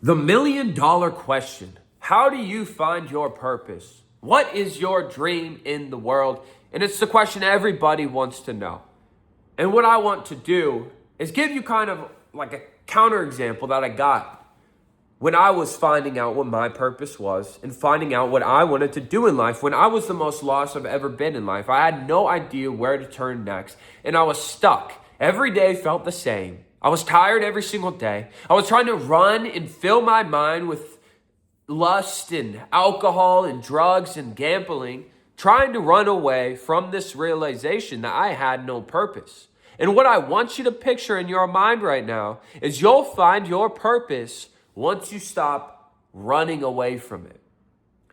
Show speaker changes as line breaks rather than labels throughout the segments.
The $1,000,000 question. How do you find your purpose? What is your dream in the world? And it's the question everybody wants to know. And what I want to do is give you kind of like a counterexample that I got when I was finding out what my purpose was and finding out what I wanted to do in life. When I was the most lost I've ever been in life, I had no idea where to turn next, and I was stuck. Every day felt the same. I was tired every single day. I was trying to run and fill my mind with lust and alcohol and drugs and gambling, trying to run away from this realization that I had no purpose. And what I want you to picture in your mind right now is you'll find your purpose once you stop running away from it.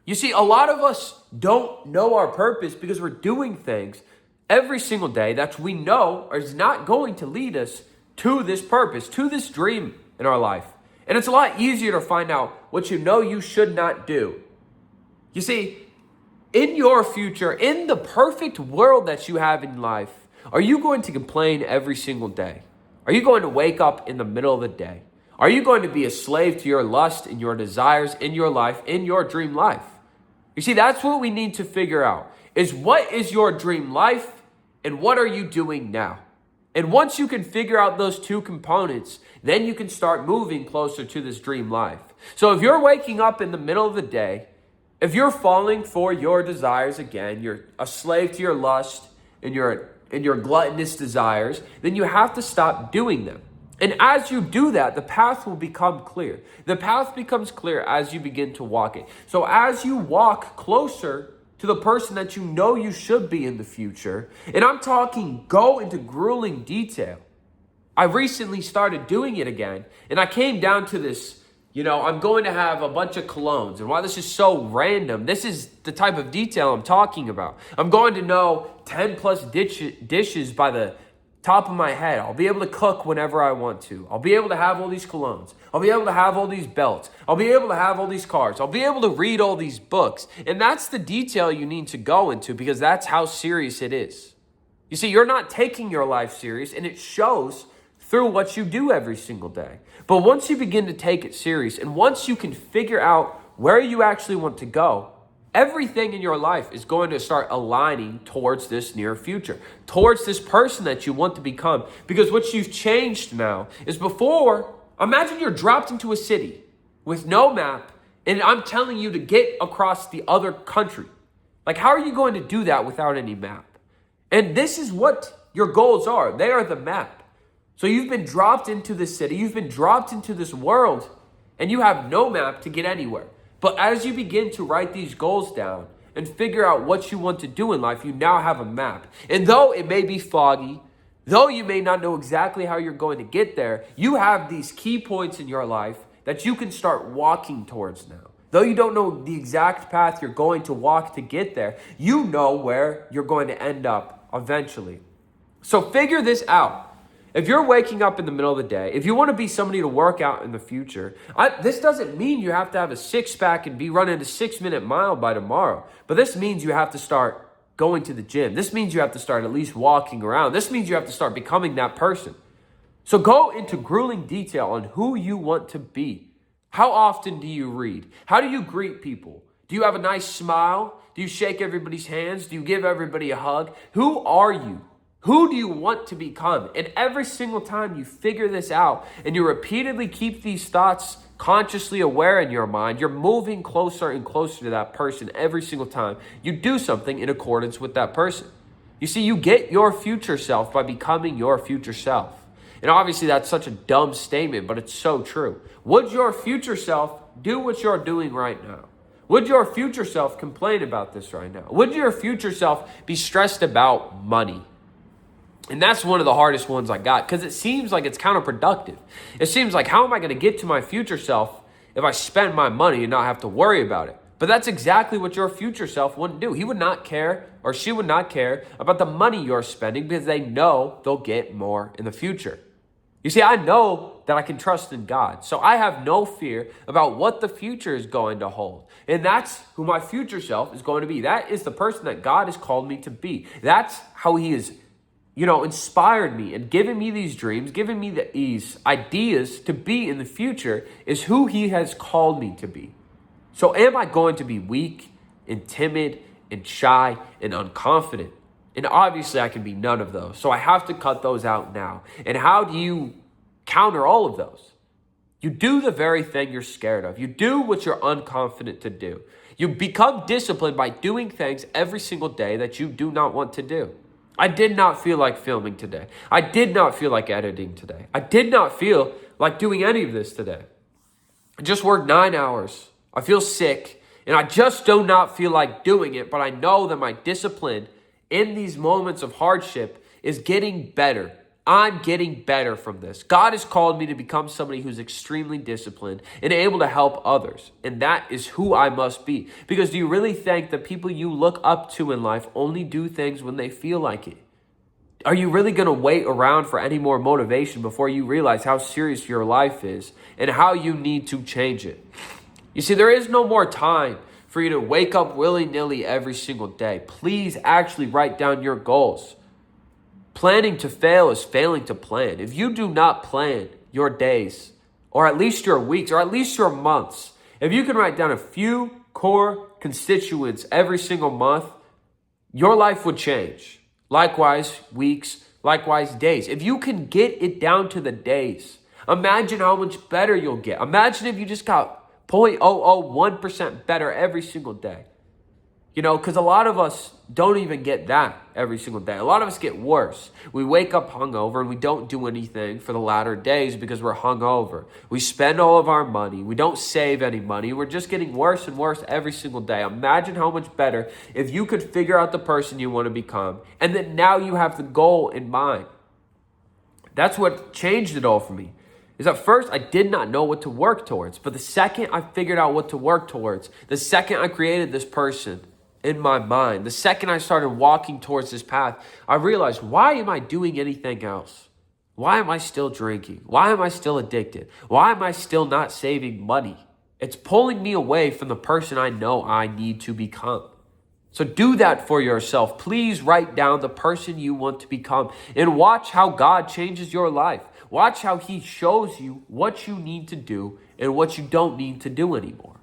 You see, a lot of us don't know our purpose because we're doing things every single day that we know is not going to lead us to this purpose, to this dream in our life. And it's a lot easier to find out what you know you should not do. You see, in your future, in the perfect world that you have in life, are you going to complain every single day? Are you going to wake up in the middle of the day? Are you going to be a slave to your lust and your desires in your life, in your dream life? You see, that's what we need to figure out, is what is your dream life and what are you doing now? And once you can figure out those two components, then you can start moving closer to this dream life. So if you're waking up in the middle of the day, if you're falling for your desires again, you're a slave to your lust and your gluttonous desires, then you have to stop doing them. And as you do that, the path will become clear. The path becomes clear as you begin to walk it. So as you walk closer to the person that you know you should be in the future, and I'm talking go into grueling detail. I recently started doing it again, and I came down to this, I'm going to have a bunch of colognes. And while this is so random, this is the type of detail I'm talking about. I'm going to know 10 plus dishes by the top of my head. I'll be able to cook whenever I want to. I'll be able to have all these colognes. I'll be able to have all these belts. I'll be able to have all these cars. I'll be able to read all these books. And that's the detail you need to go into because that's how serious it is. You see, you're not taking your life serious, and it shows through what you do every single day. But once you begin to take it serious, and once you can figure out where you actually want to go, everything in your life is going to start aligning towards this near future, towards this person that you want to become. Because what you've changed now is before, imagine you're dropped into a city with no map, and I'm telling you to get across the other country. Like, how are you going to do that without any map? And this is what your goals are. They are the map. So you've been dropped into this city, you've been dropped into this world, and you have no map to get anywhere. But as you begin to write these goals down and figure out what you want to do in life, you now have a map. And though it may be foggy, though you may not know exactly how you're going to get there, you have these key points in your life that you can start walking towards now. Though you don't know the exact path you're going to walk to get there, you know where you're going to end up eventually. So figure this out. If you're waking up in the middle of the day, if you want to be somebody to work out in the future, this doesn't mean you have to have a six-pack and be running a 6-minute mile by tomorrow. But this means you have to start going to the gym. This means you have to start at least walking around. This means you have to start becoming that person. So go into grueling detail on who you want to be. How often do you read? How do you greet people? Do you have a nice smile? Do you shake everybody's hands? Do you give everybody a hug? Who are you? Who do you want to become? And every single time you figure this out and you repeatedly keep these thoughts consciously aware in your mind, you're moving closer and closer to that person every single time you do something in accordance with that person. You see, you get your future self by becoming your future self. And obviously that's such a dumb statement, but it's so true. Would your future self do what you're doing right now? Would your future self complain about this right now? Would your future self be stressed about money? And that's one of the hardest ones I got because it seems like it's counterproductive. It seems like, how am I going to get to my future self if I spend my money and not have to worry about it? But that's exactly what your future self wouldn't do. He would not care, or she would not care about the money you're spending because they know they'll get more in the future. You see, I know that I can trust in God. So I have no fear about what the future is going to hold. And that's who my future self is going to be. That is the person that God has called me to be. That's how he is inspired me and given me these dreams, given me these ideas to be in the future is who he has called me to be. So am I going to be weak and timid and shy and unconfident? And obviously I can be none of those. So I have to cut those out now. And how do you counter all of those? You do the very thing you're scared of. You do what you're unconfident to do. You become disciplined by doing things every single day that you do not want to do. I did not feel like filming today. I did not feel like editing today. I did not feel like doing any of this today. I just worked 9 hours. I feel sick, and I just do not feel like doing it, but I know that my discipline in these moments of hardship is getting better. I'm getting better from this. God has called me to become somebody who's extremely disciplined and able to help others. And that is who I must be. Because do you really think that people you look up to in life only do things when they feel like it? Are you really going to wait around for any more motivation before you realize how serious your life is and how you need to change it? You see, there is no more time for you to wake up willy-nilly every single day. Please actually write down your goals. Planning to fail is failing to plan. If you do not plan your days, or at least your weeks, or at least your months, if you can write down a few core constituents every single month, your life would change. Likewise, weeks, likewise, days. If you can get it down to the days, imagine how much better you'll get. Imagine if you just got 0.001% better every single day. Because a lot of us don't even get that every single day. A lot of us get worse. We wake up hungover and we don't do anything for the latter days because we're hungover. We spend all of our money. We don't save any money. We're just getting worse and worse every single day. Imagine how much better if you could figure out the person you want to become. And then now you have the goal in mind. That's what changed it all for me. Is at first I did not know what to work towards. But the second I figured out what to work towards, the second I created this person in my mind, the second I started walking towards this path, I realized, why am I doing anything else? Why am I still drinking? Why am I still addicted? Why am I still not saving money? It's pulling me away from the person I know I need to become. So do that for yourself. Please write down the person you want to become and watch how God changes your life. Watch how he shows you what you need to do and what you don't need to do anymore.